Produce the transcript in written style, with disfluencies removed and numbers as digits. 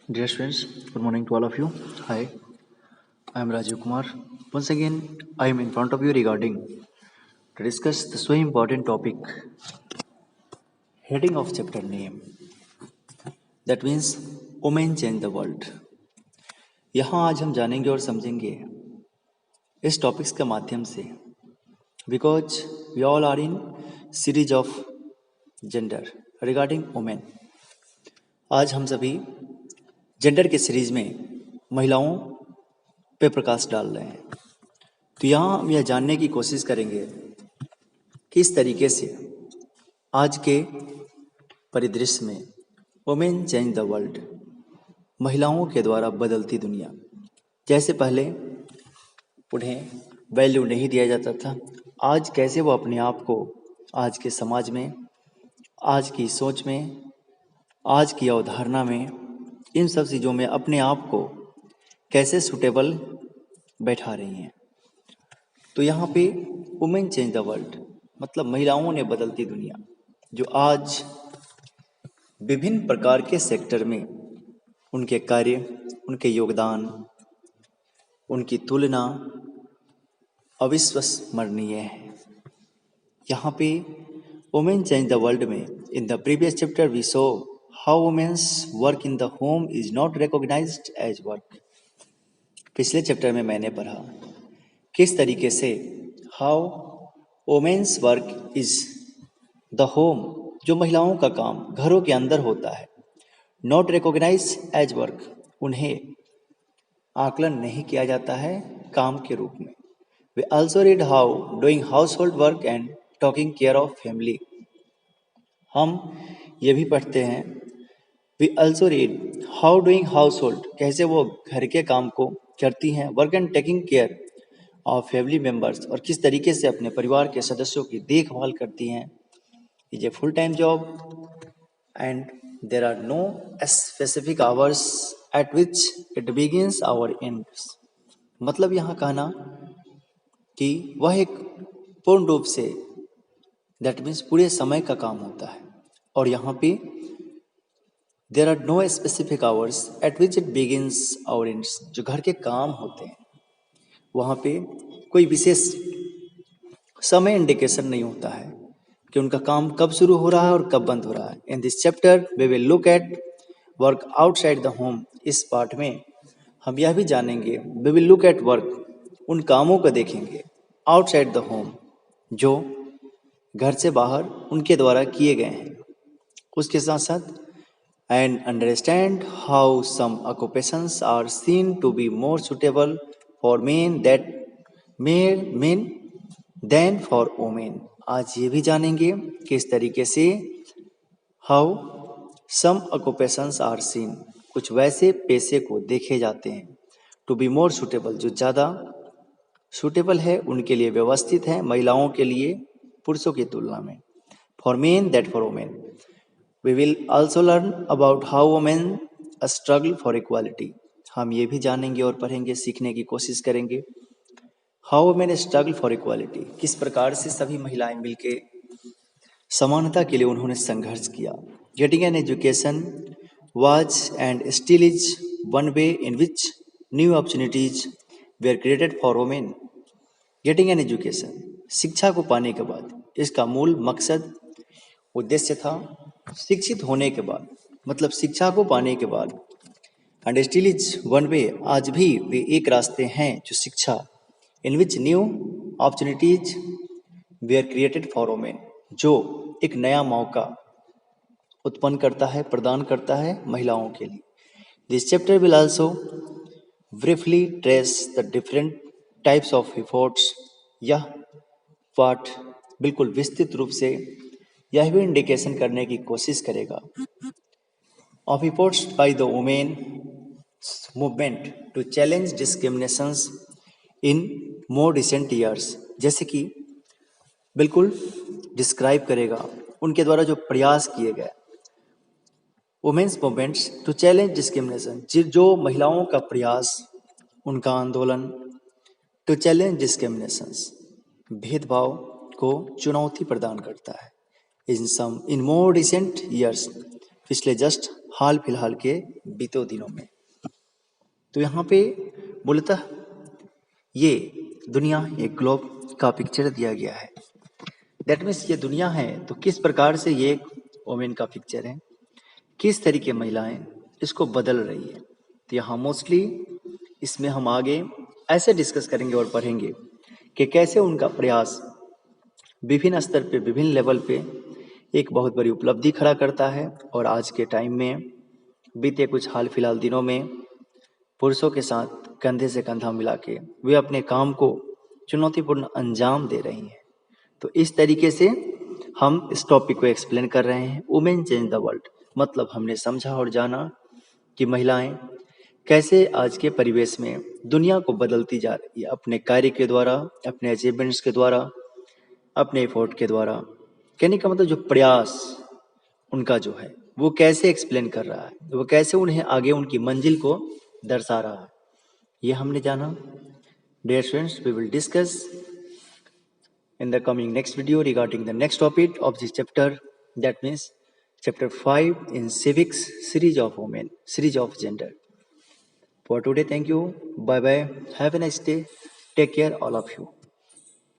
Dear students, good morning to all of you. Hi, I am Rajiv Kumar. Once again, I am in front of you regarding to discuss the so important topic, heading of chapter name. That means women change the world. यहाँ आज हम जानेंगे और समझेंगे इस topics के माध्यम से because we all are in series of gender regarding women. आज हम सभी जेंडर के सीरीज में महिलाओं पे प्रकाश डाल रहे हैं. तो यहाँ हम यह जानने की कोशिश करेंगे किस तरीके से आज के परिदृश्य में वुमेन चेंज द वर्ल्ड, महिलाओं के द्वारा बदलती दुनिया. जैसे पहले उन्हें वैल्यू नहीं दिया जाता था, आज कैसे वो अपने आप को आज के समाज में, आज की सोच में, आज की अवधारणा में, इन सब चीज़ों में अपने आप को कैसे सूटेबल बैठा रही हैं. तो यहाँ पे वुमेन चेंज द वर्ल्ड मतलब महिलाओं ने बदलती दुनिया, जो आज विभिन्न प्रकार के सेक्टर में उनके कार्य, उनके योगदान, उनकी तुलना अविस्मरणीय है. यहाँ पे वुमेन चेंज द वर्ल्ड में in the previous chapter we saw how women's work in the home is not recognised as work. पिछले चैप्टर में मैंने पढ़ा किस तरीके से how women's work is the home, जो महिलाओं का काम घरों के अंदर होता है, नॉट रिकॉग्नाइज एज वर्क, उन्हें आकलन नहीं किया जाता है काम के रूप में. We also read how doing house hold work and taking care of family. हम ये भी पढ़ते हैं we also read how doing house hold, कैसे वो घर के काम को करती हैं, work and taking care of family members, और किस तरीके से अपने परिवार के सदस्यों की देखभाल करती हैं. Is a full time job and there are no specific hours at which it begins or ends. मतलब यहाँ कहना कि वह एक पूर्ण रूप से दैट मीन्स पूरे समय का काम होता है, और यहाँ पे there are no specific hours at which it begins or ends, जो घर के काम होते हैं वहाँ पे कोई विशेष समय इंडिकेशन नहीं होता है कि उनका काम कब शुरू हो रहा है और कब बंद हो रहा है. In this chapter we will look at work outside the home. इस पार्ट में हम यह भी जानेंगे we will look at work, उन कामों को देखेंगे आउटसाइड द होम जो घर से बाहर उनके द्वारा किए गए हैं. उसके साथ साथ and understand how some occupations are seen to be more suitable for men than for women. आज ये भी जानेंगे कि इस तरीके से how some occupations are seen, कुछ वैसे पेशे को देखे जाते हैं, टू बी मोर सुटेबल, जो ज़्यादा सुटेबल है, उनके लिए व्यवस्थित है महिलाओं के लिए पुरुषों की तुलना में, for men that for women. We will also learn about how women struggle for equality. हम ये भी जानेंगे और पढ़ेंगे, सीखने की कोशिश करेंगे how women struggle for equality, किस प्रकार से सभी महिलाएं मिलके समानता के लिए उन्होंने संघर्ष किया. Getting an education was and still is one way in which new opportunities were created for women. Getting an education, शिक्षा को पाने के बाद, इसका मूल मकसद उद्देश्य था शिक्षित होने के बाद, मतलब शिक्षा को पाने के बाद, and still is one way, आज भी वे एक रास्ते हैं जो शिक्षा, in which new opportunities were created for women, जो एक नया मौका उत्पन्न करता है, प्रदान करता है महिलाओं के लिए. This chapter will also briefly trace the different types of efforts. यह पाठ बिल्कुल विस्तृत रूप से यह भी इंडिकेशन करने की कोशिश करेगा of efforts by the women movement to challenge discriminations in more recent years. जैसे कि बिल्कुल डिस्क्राइब करेगा उनके द्वारा जो प्रयास किए गए women's movements to challenge discrimination, जो महिलाओं का प्रयास, उनका आंदोलन, टू चैलेंज डिस्क्रिमिनेशंस, भेदभाव को चुनौती प्रदान करता है. इन मोर रिसेंट ईयर्स, पिछले जस्ट हाल फिलहाल के बीते दिनों में। तो यहाँ पे मूलतः ये दुनिया एक ग्लोब का पिक्चर दिया गया है। दैट मीन्स ये दुनिया है तो किस प्रकार से ये एक वोमेन का पिक्चर है, किस तरीके महिलाएं इसको बदल रही है। तो यहाँ मोस्टली इसमें हम आगे ऐसे डिस्कस करेंगे और पढ़ेंगे कि कैसे उनका प्रयास विभिन्न स्तर पे, विभिन्न लेवल पे एक बहुत बड़ी उपलब्धि खड़ा करता है। और आज के टाइम में बीते कुछ हाल फिलहाल दिनों में पुरुषों के साथ कंधे से कंधा मिला के वे अपने काम को चुनौतीपूर्ण अंजाम दे रही हैं। तो इस तरीके से हम इस टॉपिक को एक्सप्लेन कर रहे हैं, वुमेन चेंज द वर्ल्ड। मतलब हमने समझा और जाना कि महिलाएं कैसे आज के परिवेश में दुनिया को बदलती जा रही है, अपने कार्य के द्वारा, अपने अचीवमेंट्स के द्वारा, अपने एफर्ट के द्वारा। कहने का मतलब जो प्रयास उनका जो है वो कैसे एक्सप्लेन कर रहा है, वो कैसे उन्हें आगे उनकी मंजिल को दर्शा रहा है, ये हमने जाना। Dear students, we will discuss in the coming next video regarding the next topic of this chapter, that means chapter 5 in civics, series of women, series of gender. For today, thank you. Bye bye. Have a nice day. Take care, all of you.